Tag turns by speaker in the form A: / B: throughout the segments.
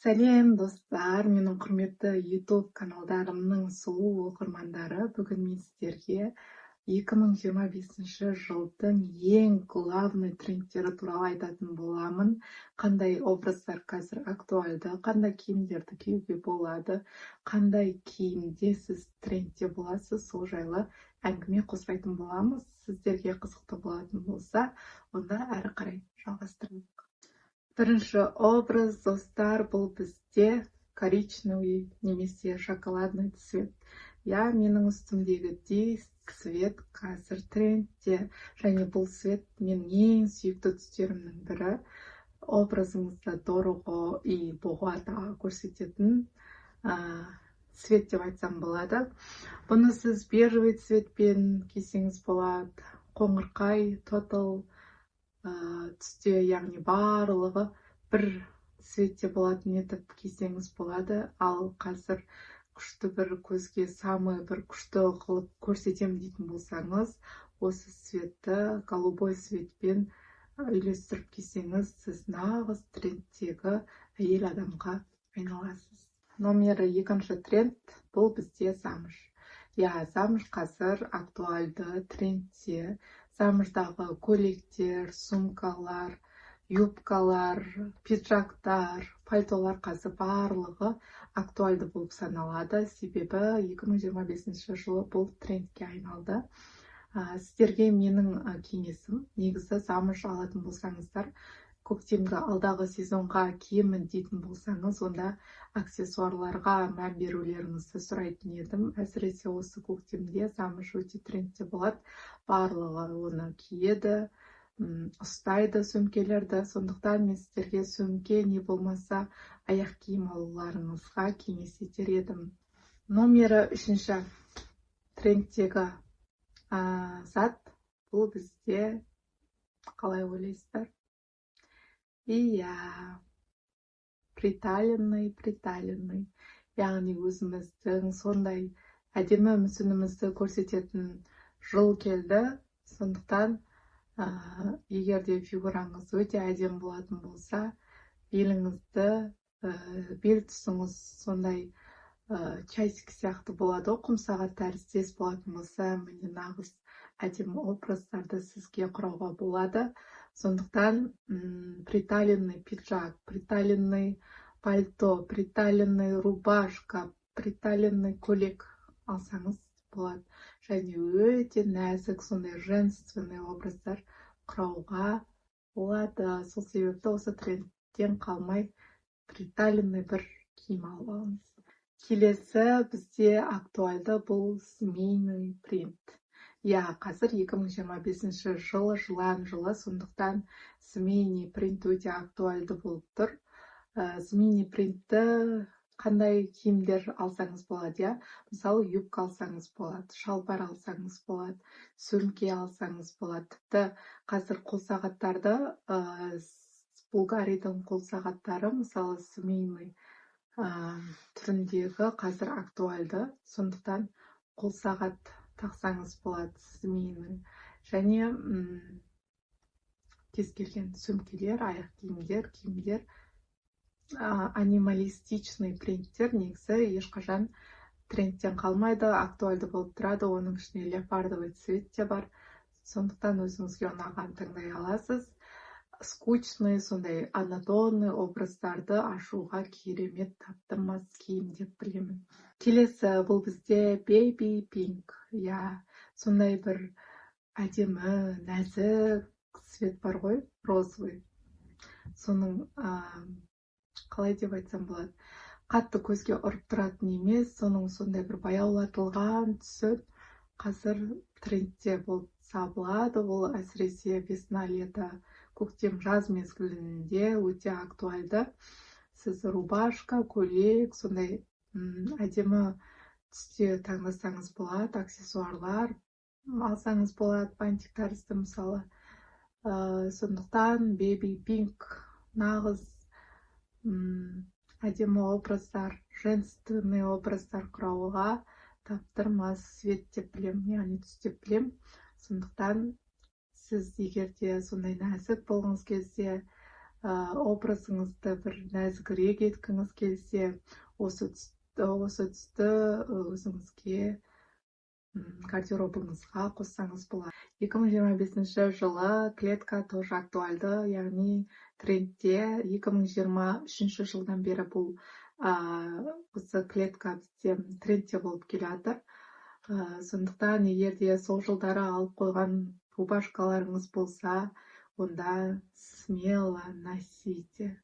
A: Сәлем достар, менің құрметті YouTube каналдарымның сұлу оқырмандары. Бүгін мен сіздерге 2025 жылдың ең главный трендтері туралы айтатын боламын. Қандай образдар қазір актуальды, қандай киімдерді киюге болады, қандай киімде сіз трендте боласыз, сол жайлы әңгіме қозғайтын боламыз. Сіздерге қызықты болатын болса, онда әрі қарай жалғастырайық. Бірінші образ, достар, бұл бізде коричневый немесе шоколадный цвет. Менің үстімдегідей цвет қазір трендте, және бұл цвет менің ең сүйікті түстерімнің бірі. Образыңызда дорого и богато көрсететін цвет деп айтсам болады. Бұны сіз бежевый цветпен кисеңіз болады, қоңырқай, тотал түсте, яғни барлығы бір цветте болатын етіп кисеңіз болады. Ал қазір күшті бір көзге самый бір күшті қылып көрсетем дейтін болсаңыз, осы цветті голубой цветпен үйлестіріп кисеңіз, сіз нағыз трендтегі әйел адамға айналасыз. Номері екінші тренд, бұл бізде замыш. Замыш қазір актуальды, трендте. Замыждағы көйлектер, сумкалар, юбкалар, пиджактар, пальтолар қазір барлығы актуальды болып саналады. Себебі 2025 жылы бұл трендке айналды. Сіздерге менің кеңесім, негізі замыш алатын болсаңыздар, көктемгі алдағы сезонға киемін дейтін болсаңыз, онда аксессуарларға мән берулеріңізді сұрайтын едім. Әсіресе осы көктемде замыш өте трендте болады. Барлығы оны киеді, ұстайды сөмкелерді. Сондықтан мен сіздерге сөмке не болмаса аяқ киім алуларыңызға кеңес етер едім. Номері үшінші трендтегі зат, бұл бізде қалай ойлайсыздар? Приталенный. Яғни өзіміздің сондай әдемі мүсінімізді көрсететін жыл келді. Сондықтан егерде фигураңыз өте әдемі болатын болса, беліңізді, бел тұсыңыз сондай часик сияқты болады, құм сағат тәріздес болатын болса, міне нағыз әдемі образдарды сізге құрауға болады. Сондықтан приталенный пиджак, приталенный пальто, приталенный рубашка, приталенный көйлек алсаңыз болады. Және өте нәзік, сондай женственный образдар құрауға болады. Сол себепті осы трендтен қалмай приталенный бір киім алып алыңыз. Келесі бізде актуальды, бұл семейный принт. Қазір 2025 жылы, жылан жылы, сондықтан семейный принт өте актуальды болып тұр. Семейный принтті қандай киімдер алсаңыз болады, мысалы юбка алсаңыз болады, шалбар алсаңыз болады, сөмке алсаңыз болады. Тіпті қазір қолсағаттарды, Булгарийдің қолсағаттары, мысалы семейный түріндегі қазір актуальды. Сондықтан қолсағат тақсаңыз болады, семейный. Және кез келген сөмкелер, аяқ киімдер, анималистичный принттер негізі ешқашан трендтен қалмайды, актуальды болып тұрады. Оның ішіне леопардовый цвет те бар. Сондықтан өзіңізге ұнаған таңдай аласыз. Скучный, сондай анатомный образдарды ашуға керемет таптырмас киім деп білемін. Келесі, бұл бізде baby pink. Сондай бір әдемі, нәзік цвет бар ғой, розовый. Соның қалай деп айтсам болады, қатты көзге ұрып тұратын емес, соның сондай бір баяулатылған түсі қазір трендте болып сабылады. Ол әсіресе весна-лето, көктем жаз мезгілінде өте актуальды. Сіз рубашка, көйлек, сондай әдемі түсте таңдасаңыз болады, аксессуарлар алсаңыз болады, бантик тәрізді мысалы. Сондықтан baby pink нағыз әдемі образдар, женственный образдар құрауға таптырмас цвет деп білем, яғни түс деп білем. Сондықтан сіз егерде сондай нәзік болғыңыз кезде, образыңызды бір нәзігірек еткіңіз келсе, осы түсті өзіңізге гардеробыңызға қоссаңыз болады. 2025 жылы клетка тоже актуальды, яғни трендте. 2023 жылдан бері бұл осы клетка бізде трендте болып келе жатыр. Сондықтан егер де сол жылдары алып қойған рубашкаларыңыз болса, онда смело носите.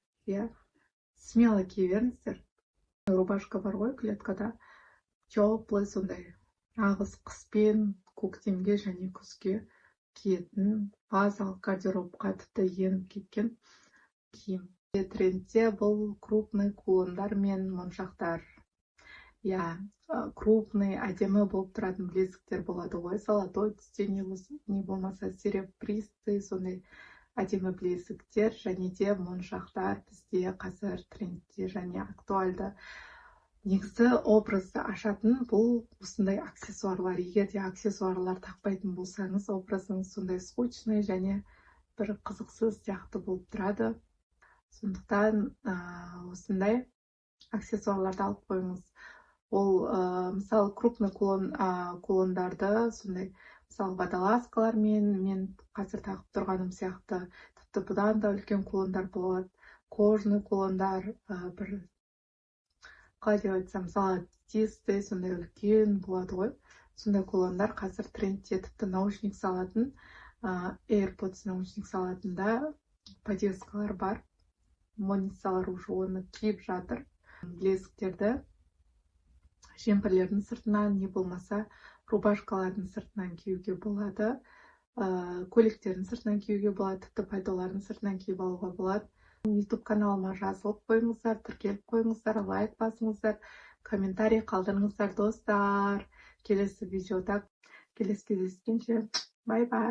A: Смело кие беріңіздер. Рубашка бар ғой клеткада, теплый сондай ағыс қыспен көктемге және күзге киетін базалық гардеробқа тіпті еніп кеткен киім. Трендте бұл крупный кулондар мен моншақтар. Крупный, әдемі болып тұратын білезіктер болады ғой, золотой түсте не болмаса серебристый, сондай әдемі білезіктер және де моншақтар бізде қазір трендте және актуальды. Негізі образды ашатын бұл осындай аксессуарлар. Егер де аксессуарлар тақпайтын болсаңыз, образыңыз сондай скучный және бір қызықсыз сияқты болып тұрады. Сондықтан осындай аксессуарларды алып қойыңыз. Ол мысалы крупный кулондарды сондай мысалы водолазкалармен, мен қазір тағып тұрғаным сияқты, тіпті бұдан да үлкен кулондар болады. Кожный кулондар, бір қалай деп айтсам, золотистый, сондай үлкен болады ғой. Сондай кулондар қазір трендте. Тіпті наушник салатын, AirPods наушник салатында подвескалар бар. Монницалар уже оны киіп жатыр. Білезіктерді жемпірлердің сыртынан, не болмаса рубашкалардың сыртынан киюге болады. Көйлектердің сыртынан киюге болады, тіпті пальтолардың сыртынан киіп алуға болады. YouTube каналыма жазылып қойыңыздар, тіркеліп қойыңыздар, лайк басыңыздар, комментарий қалдырыңыздар, достар. Келесі видеода келесі кездескенше. Бай-бай.